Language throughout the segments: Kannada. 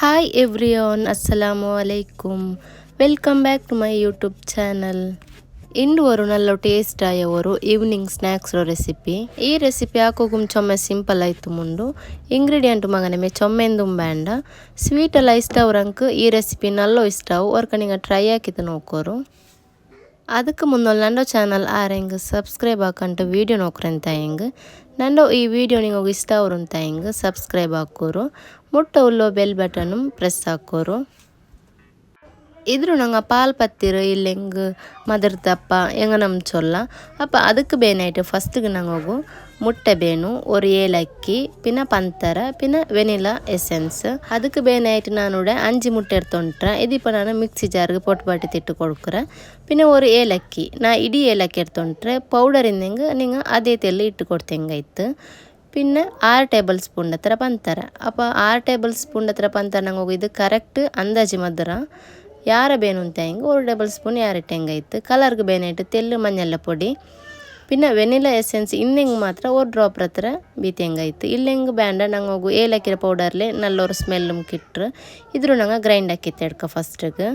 Hi everyone, Assalamu alaikum. Welcome back to my YouTube channel. ಇಂದು ಒಂದು നല്ല ಟೇಸ್ಟ್ ಆಯ ಒಂದು ಈವ್ನಿಂಗ್ ಸ್ನ್ಯಾಕ್ಸ್ ರೆಸಿಪಿ. ಈ ರೆಸಿಪಿ ಹಾಕೋಗುಮ್ ಚೊಮ್ಮೆ ಸಿಂಪಲ್ ಆಯ್ತು ಮುಂಡು. ಇಂಗ್ರೀಡಿಯೆಂಟ್ ಮಗನೆ ಚೊಮ್ಮೆಂದು ಬೇಂಡ. ಸ್ವೀಟ್ ಎಲ್ಲ ಇಷ್ಟ ಅವರಂಕ್ ಈ ರೆಸಿಪಿ ನಲ್ಲೋ ಇಷ್ಟ ಅವ್ರ ನಿಂಗೆ ಟ್ರೈ ಹಾಕಿತ್ತು ನೋಕೋರು. ಅದಕ್ಕೆ ಮುಂದೆ ನಂದು ಚಾನಲ್ ಆರೆಂಗೆ ಸಬ್ಸ್ಕ್ರೈಬ್ ಹಾಕಂಟು ವೀಡಿಯೋ ನೋಕ್ರಂತ ಹೆಂಗೆ ನಂದು ಈ ವಿಡಿಯೋ ನಿಮಗೆ ಇಷ್ಟ ಅವ್ರಂತ ಹೆಂಗೆ ಸಬ್ಸ್ಕ್ರೈಬ್ ಹಾಕೋರು ಮುಟ್ಟ ಉಳ್ಳೋ ಬೆಲ್ ಬಟನ್ನು ಪ್ರೆಸ್ ಹಾಕೋರು. ಇದ್ರು ನಂಗೆ ಪಾಲ್ ಪತ್ತಿರು ಇಲ್ಲೆಂಗೆ ಮದರ್ತಪ್ಪ ಹೆಂಗೆ ನಮ್ಮ ಚೊಲ್ಲ ಅಪ್ಪ ಅದಕ್ಕೆ ಬೇನಾಯ್ತು ಫಸ್ಟಿಗೆ ನಂಗೆ ಹೋಗು ಮುಟ್ಟೆ ಬೇನು ஒரு ಏಲಕ್ಕಿ ಪಿನ ಪಂತರ ಪಿನ ವೆನಿಲಾ ಎಸೆನ್ಸ್ ಅದಕ್ಕೆ ಬೇನಾಯ್ತು ನಾನು 5 ಮುಟ್ಟೆ ಎಡ್ತೊಂಟ್ರೆ ಇದಿಪ್ಪ ನಾನು ಮಿಕ್ಸಿ ಜಾರ್ಗೆ ಪೊಟ್ಟು ಬಾಟಿ ತಿಟ್ಟು ಕೊಡ್ಕರೆ ಪಿನ ஒரு ಏಲಕ್ಕಿ ನಾ ಇಡೀ ಏಲಕ್ಕಿ ಎಡ್ತೊಂಟ್ರೆ ಪೌಡರ್ ಇಂದಂಗೆ ನಿಂಗೆ ಅದೇ ತೆಲ್ಲಿ ಇಟ್ಟು ಕೊಡ್ತೇಂಗಾಯ್ತು. പിന്നെ 6 ಟೇಬಲ್ ಸ್ಪೂನ್ ಹತ್ರ ಪಂತರ ಅಪ್ಪ 6 ಟೇಬಲ್ ಸ್ಪೂನ್ ಹತ್ರ ಪಂತರ ನಂಗೆ ಹೋಗಿ ಇದು ಕರೆಕ್ಟ್ ಅಂದಾಜು ಮದ್ರ ಯಾರ ಬೇನು ಅಂತ ಹೆಂಗೆ 1 ಟೇಬಲ್ ಸ್ಪೂನ್ ಯಾರಿಟ್ಟು ಹೆಂಗಾಯ್ತು ಕಲರ್ಗೆ ಬೇನಾಯ್ತು ತೆಲ್ಲು ಮಂಜಲ್ಲ ಪೊಡಿ പിന്നെ ವೆನಿಲಾ ಎಸೆನ್ಸ್ ಇನ್ನೆಂಗೆ ಮಾತ್ರ 1 ಡ್ರಾಪ್ ಹತ್ರ ಬೀತಿ ಹೆಂಗಾಯ್ತು ಇಲ್ಲೆಂಗೆ ಬ್ಯಾಂಡ ನಂಗೆ ಹೋಗು ಏಲಕ್ಕಿರ ಪೌಡರ್ಲೆ ನಲ್ಲೊರು ಸ್ಮೆಲ್ ಕಿಟ್ರು ಇದ್ರು ನಂಗೆ ಗ್ರೈಂಡ್ ಹಾಕಿತ್ತು ಎಡ್ಕ ಫಸ್ಟಿಗೆ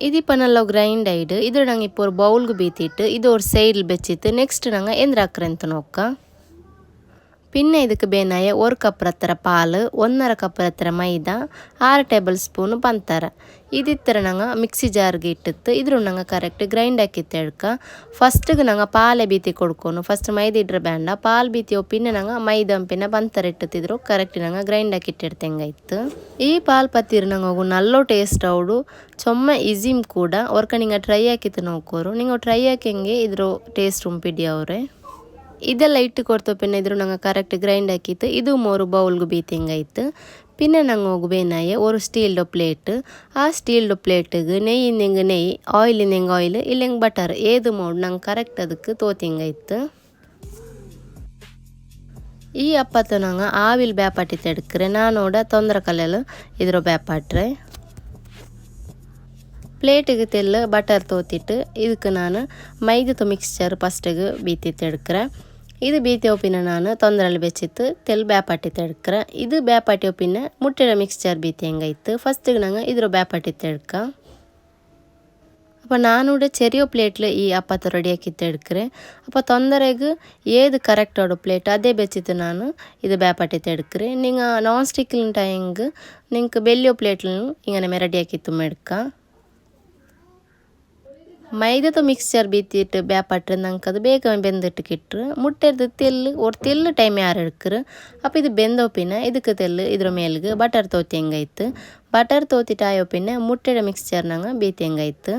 ಇದಿಪ್ಪ ನಲ್ಲ ಗ್ರೈಂಡ್ ಆಯ್ಡು ಇದ್ರ ನಂಗೆ இப்போ ஒரு ಬೌಲ್ಗೆ ಬೀತಿಟ್ಟು ಇದು ஒரு ಸೈಡಿல் ಬೆಚ್ಚಿತ್ತು ನೆಕ್ಸ್ಟ್ ನಂಗೆ ಎಂದ್ರ ಹಾಕ್ರಂತ ನೋಕ್ಕ പിന്നെ ಇದಕ್ಕೆ ಬೇನಾಯ 1 ಕಪ್ ಹತ್ರ ಪಾಲು 1.5 ಕಪ್ ಹತ್ರ ಮೈದಾ 6 ಟೇಬಲ್ ಸ್ಪೂನ್ ಪಂತರ ಇದಿತ್ತರ ನಂಗೆ ಮಿಕ್ಸಿ ಜಾರ್ಗೆ ಇಟ್ಟಿತ್ತು ಇದ್ರ ನಂಗೆ ಕರೆಕ್ಟ್ ಗ್ರೈಂಡ್ ಹಾಕಿತ್ತು ಎಡ್ಕ ಫಸ್ಟಿಗೆ ನಂಗೆ ಪಾಲೆ ಬೀತಿ ಕೊಡ್ಕೊನು ಫಸ್ಟ್ ಮೈದಾ ಇಡ್ರೆ ಬೇಡ ಪಾಲ್ ಬೀತಿ ಪಿನ್ನ ನಂಗೆ ಮೈದಾ ಪಿನ್ನ ಪಂತರ ಇಟ್ಟಿದ್ರು ಕರೆಕ್ಟ್ ನಂಗೆ ಗ್ರೈಂಡ್ ಹಾಕಿಟ್ಟಿಡ್ತಂಗಾಯ್ತು. ಈ ಪಾಲ್ ಪತ್ತಿರು ನಂಗೆ ಹೋಗು ನಲ್ಲೋ ಟೇಸ್ಟ್ ಅವಡು ಚೊಮ್ಮೆ ಈಸಿಮ್ ಕೂಡ ಅವ್ರಕ ನಿಂಗೆ ಟ್ರೈ ಹಾಕಿತ್ತು ನೋಕೋರು ನಿಂಗೆ ಟ್ರೈ ಹಾಕಂಗೆ ಇದ್ರ ಟೇಸ್ಟ್ ಉಂಪಿಡಿ ಅವರೇ ಇದೆಲ್ಲ ಇಟ್ಟು ಕೊಡ್ತೋ ಪಿನ್ನ ಇದ್ರು ನಂಗೆ ಕರೆಕ್ಟ್ ಗ್ರೈಂಡ್ ಹಾಕಿತ್ತು ಇದು 3 ಬೌಲ್ಗೆ ಬೀತಿಂಗಾಯ್ತು. പിന്നെ ನಂಗೆ ಹೋಗು ಬೇನಾಯ ഒരു ಸ್ಟೀಲ್ಡು ಪ್ಲೇಟ್ ಆ ಸ್ಟೀಲ್ಡು ಪ್ಲೇಟಿಗೆ ನೆಯ್ಯಿಂದೆಂಗೆ ನೆಯ್ಯಿ ಆಯಿಲಿಂದೆಂಗೆ ಆಯಿಲ್ ಇಲ್ಲೆಂಗೆ ಬಟರ್ ಏದು ಮೋಡ್ ನಂಗೆ ಕರೆಕ್ಟ್ ಅದಕ್ಕೆ ತೋತಿಂಗಾಯ್ತು. ಈ ಅಪ್ಪತ್ತು ನಂಗೆ ಆವಿಲ್ ಬ್ಯಾಪಾಟಿ ತೆಡ್ಕ್ರೆ ನಾನೋಡ ತೊಂದರೆ ಕಲೆಲು ಇದ್ರ ಬ್ಯಾಪಾಟ್ರೆ ಪ್ಲೇಟಿಗೆ ತೆಲ್ಲು ಬಟರ್ ತೋತಿಟ್ಟು ಇದಕ್ಕೆ ನಾನು ಮೈದಾ ಮಿಕ್ಸ್ಚರ್ ಫಸ್ಟಿಗೆ ಬೀತಿ ತೆಡ್ಕ್ರೆ ಇದು ಬೀತಿ ಒಪ್ಪಿನ ನಾನು ತೊಂದರೆಯಲ್ಲಿ ಬೆಚ್ಚಿತ್ತು ತೆಲ್ ಬ್ಯಾಪಾಟಿ ತೆಡ್ಕ್ರೆ ಇದು ಬ್ಯಾಪಾಟಿ ಒಪ್ಪಿನ ಮುಟ್ಟೆಡ ಮಿಕ್ಸ್ಚರ್ ಬೀತಿ ಹೆಂಗಾಯ್ತು ಫಸ್ಟಿಗೆ ನಂಗೆ ಇದ್ರ ಬ್ಯಾಪಾಟಿ ತೆಡ್ಕ ಅಪ್ಪ ನಾನು ಚೆರಿಯೋ ಪ್ಲೇಟ್ಲು ಈ ಅಪ್ಪತ್ತು ರೆಡಿ ಹಾಕಿತ್ತು ಎಡ್ಕ್ರೆ ಅಪ್ಪ ತೊಂದರೆಗೆ ಏದು ಕರೆಕ್ಟ್ ಆಡೋ ಪ್ಲೇಟ್ ಅದೇ ಬೆಚ್ಚಿತ್ತು ನಾನು ಇದು ಬ್ಯಾಪಾಟಿ ತೆಡ್ಕ್ರೆ ನಿಂಗೆ ನಾನ್ ಸ್ಟಿಕ್ಲಿನ ಟೈಂಗೆ ನಿಂಗೆ ಬೆಲ್ಲಿಯೋ ಪ್ಲೇಟ್ಲು ಹಿಂಗನೆ ರೆಡಿ ಹಾಕಿತ್ತು ಮೆಡ್ಕ ಮೈದಾ ಮಿಕ್ಸ್ಚರ್ ಬೀತಿಟ್ಟು ಬ್ಯಾಪಟ್ರೆ ನಂಗೆ ಅದು ಬೇಗ ಬೆಂದಿಟ್ಟು ಕಿಟ್ರು ಮುಟ್ಟೆದು ತೆಲ್ಲು ಒಟ್ಟು ತೆಲ್ಲು ಟೈಮ್ ಯಾರು ಎಡ್ಕ್ರು ಅಪ್ಪ ಇದು ಬೆಂದೋಪಿನ ಇದಕ್ಕೆ ತೆಲ್ಲು ಇದ್ರ ಮೇಲ್ಗೆ ಬಟರ್ ತೋತಿ ಹೆಂಗಾಯ್ತು ಬಟರ್ ತೋತಿಟ್ಟು ಆಯೋಪಿನ ಮುಟ್ಟೆಡ ಮಿಕ್ಸ್ಚರ್ ನಂಗೆ ಬೀತಿ ಹೆಂಗಾಯ್ತು.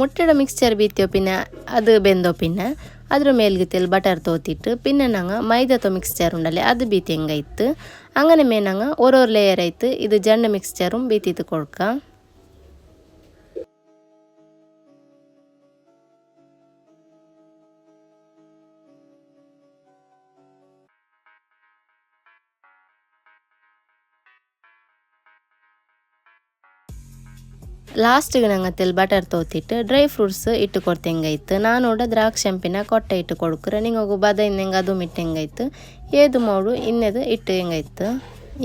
ಮುಟ್ಟೆಡ ಮಿಕ್ಸ್ಚರ್ ಬೀತಿಯೋ ಪಿನ್ನ ಅದು ಬೆಂದೋ ಪಿನ್ನ ಅದ್ರ ಮೇಲ್ಗೆ ತೆಲ್ ಬಟರ್ ತೋತಿಟ್ಟು ಪಿನ್ನ ನಂಗೆ ಮೈದಾ ಮಿಕ್ಸ್ಚರ್ ಉಂಡಲೆ ಅದು ಬೀತಿ ಹೆಂಗಾಯ್ತು ಅಂಗನೆ ಮೇ ನಂಗೆ ஒரு ಲೇಯರ್ ಆಯ್ತು ಇದು ಜಂಡ ಮಿಕ್ಸ್ಚರು ಬೀತಿತ್ತು ಕೊಡ್ಕ. ಲಾಸ್ಟಿಗೆ ನಂಗೆ ತೆಲ್ ಬಟರ್ ತೋತಿಟ್ಟು ಡ್ರೈ ಫ್ರೂಟ್ಸ್ ಇಟ್ಟು ಕೊಡ್ತಂಗಾಯ್ತು ನಾನೋಡ ದ್ರಾಕ್ಷಿ ಹಂಪಿನ ಕೊಟ್ಟೆ ಇಟ್ಟು ಕೊಡ್ಕ್ರೆ ನಿಂಗೆ ಹೋಗು ಬದ ಇನ್ನಂಗೆ ಅದು ಮಿಟ್ಟಂಗಾಯ್ತು ಏದು ಮೋಡು ಇನ್ನದು ಇಟ್ಟು ಹೆಂಗಾಯ್ತು.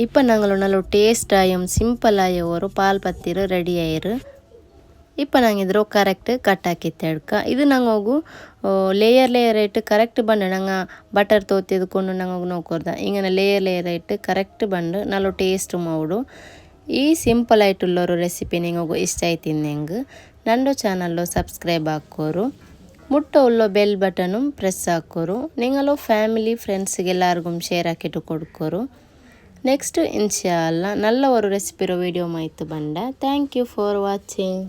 ಇಪ್ಪ ನಂಗಳು ನಲ್ಲು ಟೇಸ್ಟ್ ಆಯಮ್ ಸಿಂಪಲ್ ಆಯವರು ಪಾಲ್ ಪತ್ತಿರು ರೆಡಿ ಆಯ್ರು ಇಪ್ಪ ನಂಗೆ ಇದ್ರು ಕರೆಕ್ಟ್ ಕಟ್ ಹಾಕಿತ್ತು ಎಡ್ಕ ಇದು ನಂಗೆ ಹೋಗು ಲೇಯರ್ ಇಟ್ಟು ಕರೆಕ್ಟ್ ಬಂಡು ನಂಗೆ ಬಟರ್ ತೋತಿದ್ಕೊಂಡು ನಂಗೆ ಹೋಗಿ ನೋಡ್ಕೊಡ್ದ ಹಿಂಗೆ ಲೇಯರ್ ಇಟ್ಟು ಕರೆಕ್ಟ್ ಬಂಡು ನಲ್ಲು ಟೇಸ್ಟ್ ಮೋಡು ಈ ಸಿಂಪಲ್ ಆಯ್ತುಳ್ಳೋರು ರೆಸಿಪಿ ನಿಂಗೆ ಇಷ್ಟ ಆಯ್ತು ಹೆಂಗೆ ನಂದು ಚಾನಲ್ಲು ಸಬ್ಸ್ಕ್ರೈಬ್ ಹಾಕೋರು ಮುಟ್ಟ ಉಳ್ಳೋ ಬೆಲ್ ಬಟನು ಪ್ರೆಸ್ ಹಾಕೋರು ನಿಂಗಲೋ ಫ್ಯಾಮಿಲಿ ಫ್ರೆಂಡ್ಸ್ಗೆ ಎಲ್ಲರಿಗೂ ಶೇರ್ ಹಾಕಿಟ್ಟು ಕೊಡ್ಕೋರು. ನೆಕ್ಸ್ಟ್ ಇನ್ಶಾ ಅಲ್ಲ ನಲ್ಲ ಒಂದು ರೆಸಿಪಿರೋ ವಿಡಿಯೋ ಮಾಹಿತಿ ಬಂಡ ಥ್ಯಾಂಕ್ ಯು ಫಾರ್ ವಾಚಿಂಗ್.